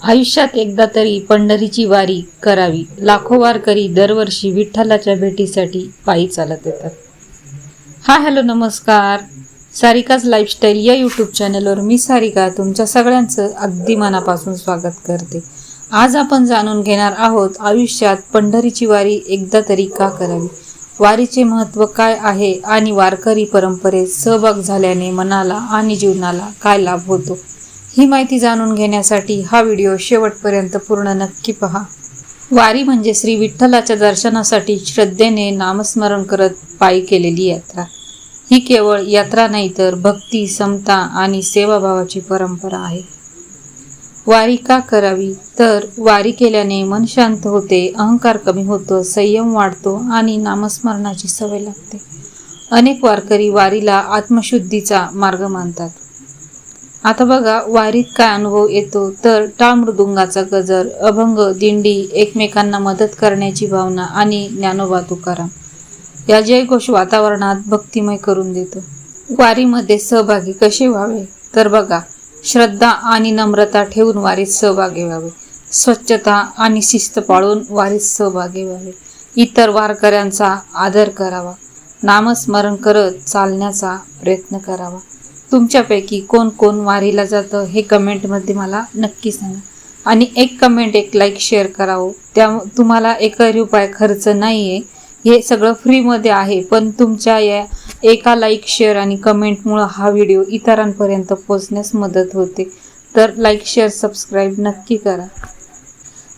आयुष्यात एकदा तरी पंढरीची वारी करावी. लाखो वारकरी दरवर्षी विठ्ठलाच्या भेटीसाठी पायी चालत येतात. हॅलो नमस्कार. सारिकाच लाईफस्टाईल या यूट्यूब चॅनलवर मी सारिका तुमच्या सगळ्यांचं अगदी मनापासून स्वागत करते. आज आपण जाणून घेणार आहोत आयुष्यात पंढरीची वारी एकदा तरी का करावी, वारीचे महत्त्व काय आहे आणि वारकरी परंपरेत सहभाग झाल्याने मनाला आणि जीवनाला काय लाभ होतो. ही माहिती जाणून घेण्यासाठी हा व्हिडिओ शेवटपर्यंत पूर्ण नक्की पहा. वारी म्हणजे श्री विठ्ठलाच्या दर्शनासाठी श्रद्धेने नामस्मरण करत पायी केलेली यात्रा. ही केवळ यात्रा नाही तर भक्ती, समता आणि सेवाभावाची परंपरा आहे. वारी का करावी? तर वारी केल्याने मन शांत होते, अहंकार कमी होतो, संयम वाढतो आणि नामस्मरणाची सवय लागते. अनेक वारकरी वारीला आत्मशुद्धीचा मार्ग मानतात. आता बघा, वारीत काय अनुभव येतो तर टाळ मृदुंगाचा गजर, अभंग, दिंडी, एकमेकांना मदत करण्याची भावना आणि ज्ञानोबा तुकाराम या जयघोष वातावरणात भक्तिमय करून देतो. वारीमध्ये सहभागी कसे व्हावे? तर बघा, श्रद्धा आणि नम्रता ठेवून वारीत सहभागी व्हावे. स्वच्छता आणि शिस्त पाळून वारीत सहभागी व्हावे. इतर वारकऱ्यांचा आदर करावा. नामस्मरण करत चालण्याचा प्रयत्न करावा. तुमच्यापैकी कोण कोण वारीला जातं हे कमेंटमध्ये मला नक्की सांगा. आणि एक कमेंट, एक लाईक, शेअर करावं. त्या तुम्हाला 1 रुपया खर्च नाही आहे, हे सगळं फ्रीमध्ये आहे. पण तुमच्या या एका लाईक, शेअर आणि कमेंटमुळं हा व्हिडिओ इतरांपर्यंत पोहोचण्यास मदत होते. तर लाईक, शेअर, सबस्क्राईब नक्की करा.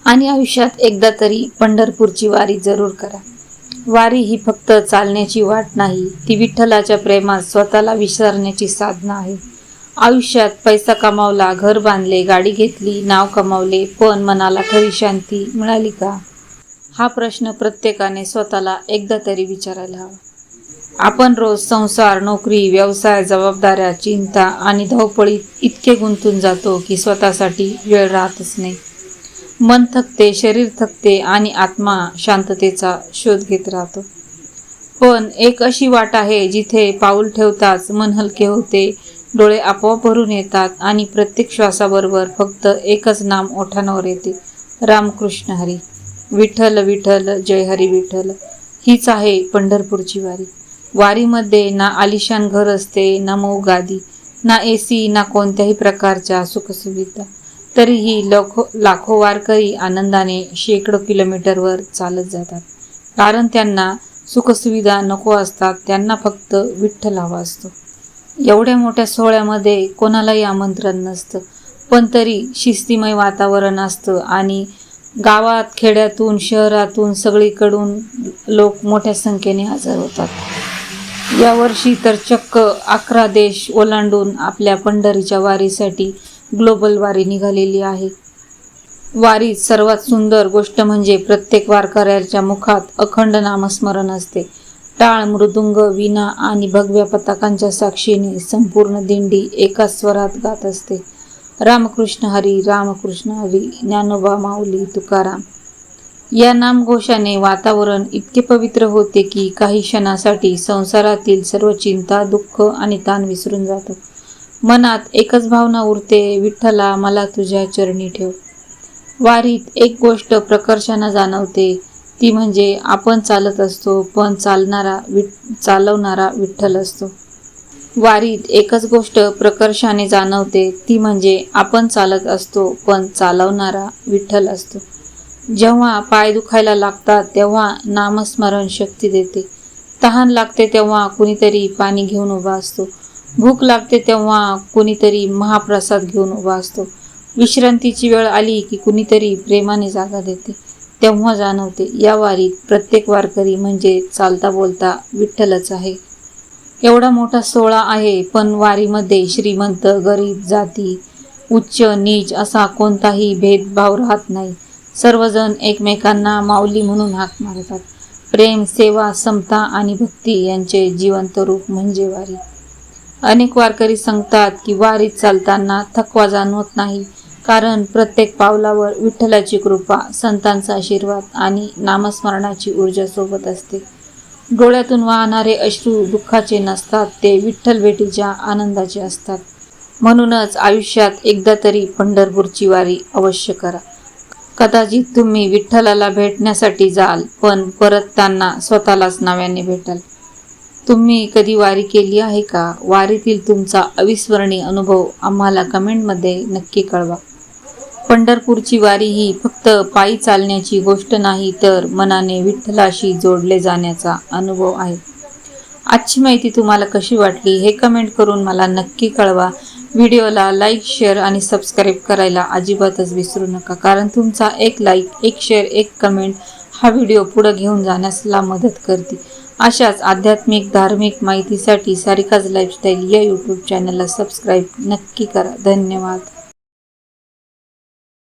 आणि आयुष्यात एकदा तरी पंढरपूरची वारी जरूर करा. वारी ही फक्त चालण्याची वाट नाही, ती विठ्ठलाच्या प्रेमात स्वतःला विसरण्याची साधना आहे. आयुष्यात पैसा कमावला, घर बांधले, गाडी घेतली, नाव कमावले, पण मनाला खरी शांती मिळाली का? हा प्रश्न प्रत्येकाने स्वतःला एकदा तरी विचारायला हवा. आपण रोज संसार, नोकरी, व्यवसाय, जबाबदाऱ्या, चिंता आणि धावपळीत इतके गुंतून जातो की स्वतःसाठी वेळ राहतच नाही. मन थकते, शरीर थकते आणि आत्मा शांततेचा शोध घेत राहतो. पण एक अशी वाट आहे जिथे पाऊल ठेवताच मन हलके होते, डोळे आपोआप भरून येतात आणि प्रत्येक श्वासाबरोबर फक्त एकच नाम ओठांवर येते, रामकृष्ण हरी. विठ्ठल विठ्ठल, जय हरी विठ्ठल. हीच आहे पंढरपूरची वारी. वारीमध्ये ना आलिशान घर असते, ना मऊ गादी, ना AC, ना कोणत्याही प्रकारच्या सुखसुविधा. तरीही लाखो वारकरी आनंदाने शेकडो किलोमीटरवर चालत जातात. कारण त्यांना सुखसुविधा नको असतात, त्यांना फक्त विठ्ठल हवा असतो. एवढ्या मोठ्या सोहळ्यामध्ये कोणालाही आमंत्रण नसतं, पण तरी शिस्तीमय वातावरण असतं आणि गावात, खेड्यातून, शहरातून सगळीकडून लोक मोठ्या संख्येने हजर होतात. यावर्षी तर चक्क 11 देश ओलांडून आपल्या पंढरीच्या वारीसाठी ग्लोबल वारी निघालेली आहे. वारीत सर्वात सुंदर गोष्ट म्हणजे प्रत्येक वारकऱ्याच्या मुखात अखंड नामस्मरण असते. टाळ, मृदुंग, वीणा आणि भगव्या पताकांच्या साक्षीने संपूर्ण दिंडी एकाच स्वरात गात असते, रामकृष्ण हरी, रामकृष्ण हरी, ज्ञानोबा, माऊली, तुकाराम. या नामघोषाने वातावरण इतके पवित्र होते की काही क्षणासाठी संसारातील सर्व चिंता, दुःख आणि ताण विसरून जातो. मनात एकच भावना उरते, विठ्ठला मला तुझ्या चरणी ठेव. वारीत एक गोष्ट प्रकर्षाने जाणवते, ती म्हणजे आपण चालत असतो पण चालवणारा विठ्ठल असतो. वारीत एकच गोष्ट प्रकर्षाने जाणवते, ती म्हणजे आपण चालत असतो पण चालवणारा विठ्ठल असतो. जेव्हा पाय दुखायला लागतात तेव्हा नामस्मरण शक्ती देते. तहान लागते तेव्हा कुणीतरी पाणी घेऊन उभा असतो. भूक लागते तेव्हा कुणीतरी महाप्रसाद घेऊन उभा असतो. विश्रांतीची वेळ आली की कुणीतरी प्रेमाने जागा देते. तेव्हा जाणवते या वारीत प्रत्येक वारकरी म्हणजे चालता बोलता विठ्ठलच आहे. एवढा मोठा सोहळा आहे, पण वारीमध्ये श्रीमंत, गरीब, जाती, उच्च, नीच असा कोणताही भेदभाव राहत नाही. सर्वजण एकमेकांना माऊली म्हणून हाक मारतात. प्रेम, सेवा, समता आणि भक्ती यांचे जिवंत रूप म्हणजे वारी. अनेक वारकरी सांगतात की वारीत चालताना थकवा जाणवत नाही, कारण प्रत्येक पावलावर विठ्ठलाची कृपा, संतांचा आशीर्वाद आणि नामस्मरणाची ऊर्जा सोबत असते. डोळ्यातून वाहणारे अश्रू दुःखाचे नसतात, ते विठ्ठल भेटीच्या आनंदाचे असतात. म्हणूनच आयुष्यात एकदा तरी पंढरपूरची वारी अवश्य करा. कदाचित तुम्ही विठ्ठलाला भेटण्यासाठी जाल, पण परतताना स्वतःलाच नव्याने भेटाल. तुम्ही कधी वारी केली आहे का? वारीतील तुमचा अविस्मरणीय अनुभव आम्हाला कमेंटमध्ये नक्की कळवा. पंढरपूरची वारी ही फक्त पायी चालण्याची गोष्ट नाही, तर मनाने विठ्ठलाशी जोडले जाण्याचा अनुभव आहे. आजची माहिती तुम्हाला कशी वाटली हे कमेंट करून मला नक्की कळवा. व्हिडिओला लाईक, शेअर आणि सबस्क्राईब करायला अजिबातच विसरू नका, कारण तुमचा एक लाईक, एक शेअर, एक कमेंट हा व्हिडिओ पुढे घेऊन जाण्यासला मदत करते. अशाच आध्यात्मिक धार्मिक माहितीसाठी सारिकाज लाईफस्टाईल या यूट्यूब चॅनलला सबस्क्राईब नक्की करा. धन्यवाद.